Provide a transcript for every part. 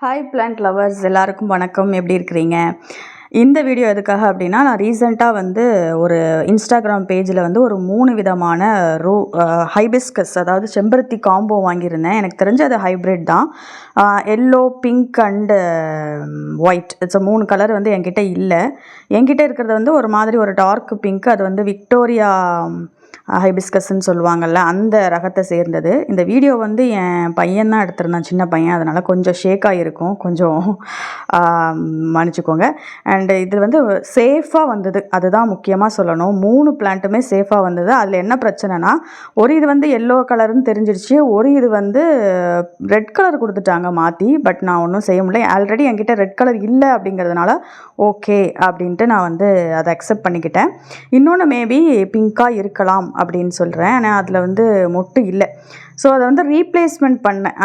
Hi plant lovers எல்லாருக்கும் வணக்கம். எப்படி இருக்கிறீங்க? இந்த வீடியோ எதுக்காக அப்படின்னா, நான் ரீசெண்டாக ஒரு இன்ஸ்டாகிராம் பேஜில் ஒரு 3 விதமான ஹைபிஸ்கஸ், அதாவது செம்பருத்தி காம்போ வாங்கியிருந்தேன். எனக்கு தெரிஞ்ச அது ஹைப்ரிட் தான். Yellow, pink and white, it's 3 colour என்கிட்ட இல்லை. என்கிட்ட இருக்கிறது ஒரு மாதிரி ஒரு டார்க் பிங்க். அது விக்டோரியா ஹைபிஸ்கஸ்ன்னு சொல்லுவாங்கள்ல, அந்த ரகத்தை சேர்ந்தது. இந்த வீடியோ என் பையன் தான் எடுத்திருந்தான், சின்ன பையன். அதனால் கொஞ்சம் ஷேக்காக இருக்கும், கொஞ்சம் மன்னிச்சிக்கோங்க. அண்டு இது சேஃபாக வந்தது, அதுதான் முக்கியமாக சொல்லணும். 3 பிளான்ட்டுமே சேஃபாக வந்தது. அதில் என்ன பிரச்சனைனா, ஒரு இது எல்லோ கலர்னு தெரிஞ்சிடுச்சு, ஒரு இது ரெட் கலர் கொடுத்துட்டாங்க மாற்றி. பட் நான் ஒன்றும் செய்ய முடியல. ஆல்ரெடி என்கிட்ட ரெட் கலர் இல்லை அப்படிங்கிறதுனால ஓகே அப்படின்ட்டு நான் அதை அக்செப்ட் பண்ணிக்கிட்டேன். இன்னொன்று மேபி பிங்காக இருக்கலாம் அப்படின்னு சொல்கிறேன். ஆனால் அதில் மொட்டு இல்லை. ஸோ அதை ரீப்ளேஸ்மெண்ட் பண்ணேன்.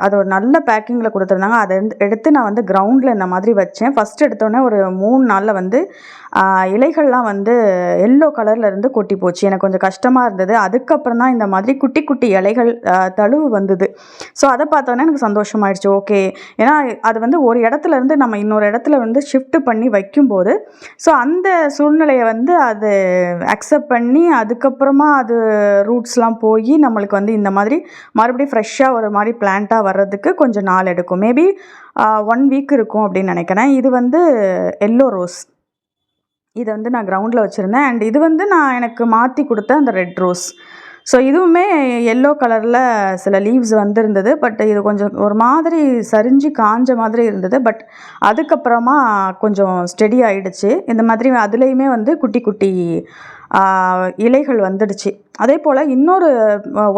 அது ஒரு நல்ல பேக்கிங்கில் கொடுத்துருந்தாங்க. அதை எடுத்து நான் கிரவுண்டில் இந்த மாதிரி வச்சேன். ஃபஸ்ட் எடுத்தோடனே ஒரு 3 நாளில் இலைகள்லாம் எல்லோ கலரில் இருந்து கொட்டி போச்சு. எனக்கு கொஞ்சம் கஷ்டமாக இருந்தது. அதுக்கப்புறம் தான் இந்த மாதிரி குட்டி குட்டி இலைகள் தழுவு வந்தது. ஸோ அதை பார்த்தோன்னே எனக்கு சந்தோஷமாயிடுச்சு. ஓகே, ஏன்னா அது ஒரு இடத்துல இருந்து நம்ம இன்னொரு இடத்துல ஷிஃப்ட் பண்ணி வைக்கும்போது, ஸோ அந்த சூழ்நிலையை அது அக்செப்ட் பண்ணி அதுக்கப்புறமா அது ரூட்ஸ்லாம் போய் நம்மளுக்கு இந்த மாதிரி மறுபடியும் ஃப்ரெஷ்ஷாக ஒரு மாதிரி பிளான்ட்டாக வர்றதுக்கு கொஞ்சம் நாள் எடுக்கும். மேபி 1 வீக் இருக்கும் அப்படின்னு நினைக்கிறேன். இது எல்லோ ரோஸ். இதை நான் கிரவுண்டில் வச்சுருந்தேன். அண்ட் இது நான் எனக்கு மாற்றி கொடுத்த அந்த ரெட் ரோஸ். ஸோ இதுவுமே எல்லோ கலரில் சில லீவ்ஸ் இருந்தது. பட் இது கொஞ்சம் ஒரு மாதிரி சரிஞ்சு காஞ்ச மாதிரி இருந்தது. பட் அதுக்கப்புறமா கொஞ்சம் ஸ்டெடி ஆகிடுச்சு. இந்த மாதிரி அதுலேயுமே குட்டி குட்டி இலைகள் வந்துடுச்சு. அதே போல் இன்னொரு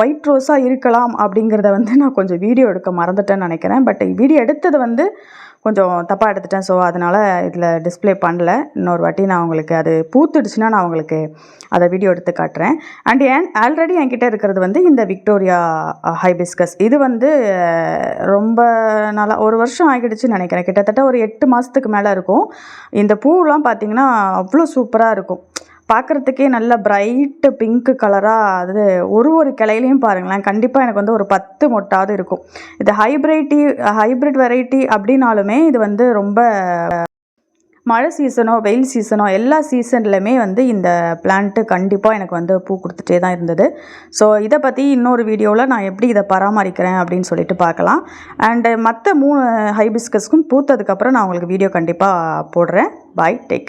ஒயிட் ரோஸாக இருக்கலாம் அப்படிங்கிறத நான் கொஞ்சம் வீடியோ எடுக்க மறந்துட்டேன்னு நினைக்கிறேன். பட் வீடியோ எடுத்தது கொஞ்சம் தப்பாக எடுத்துட்டேன். ஸோ அதனால் இதில் டிஸ்பிளே பண்ணல. இன்னொரு வாட்டி நான் உங்களுக்கு அது பூத்துடுச்சுன்னா நான் உங்களுக்கு அதை வீடியோ எடுத்து காட்டுறேன். அண்ட் ஆல்ரெடி என்கிட்ட இருக்கிறது இந்த விக்டோரியா ஹைபிஸ்கஸ். இது ரொம்ப நாளாக 1 வருஷம் ஆகிடுச்சுன்னு நினைக்கிறேன். கிட்டத்தட்ட ஒரு 8 மாதத்துக்கு மேலே இருக்கும். இந்த பூவெலாம் பார்த்திங்கன்னா அவ்வளோ சூப்பராக இருக்கும். பார்க்குறதுக்கே நல்ல பிரைட்டு பிங்க் கலராக. அது ஒரு கிளையிலையும் பாருங்களேன், கண்டிப்பாக எனக்கு ஒரு 10 மொட்டாவது இருக்கும். இது ஹைப்ரிட் வெரைட்டி அப்படின்னாலுமே இது ரொம்ப மழை சீசனோ வெயில் சீசனோ எல்லா சீசன்லையுமே இந்த பிளான்ட்டு கண்டிப்பாக எனக்கு பூ கொடுத்துட்டே தான் இருந்தது. ஸோ இதை பற்றி இன்னொரு வீடியோவில் நான் எப்படி இதை பராமரிக்கிறேன் அப்படின்னு சொல்லிட்டு பார்க்கலாம். அண்டு மற்ற 3 ஹைபிஸ்கஸ்க்கும் பூத்ததுக்கப்புறம் நான் உங்களுக்கு வீடியோ கண்டிப்பாக போடுறேன். பாய், டேக்.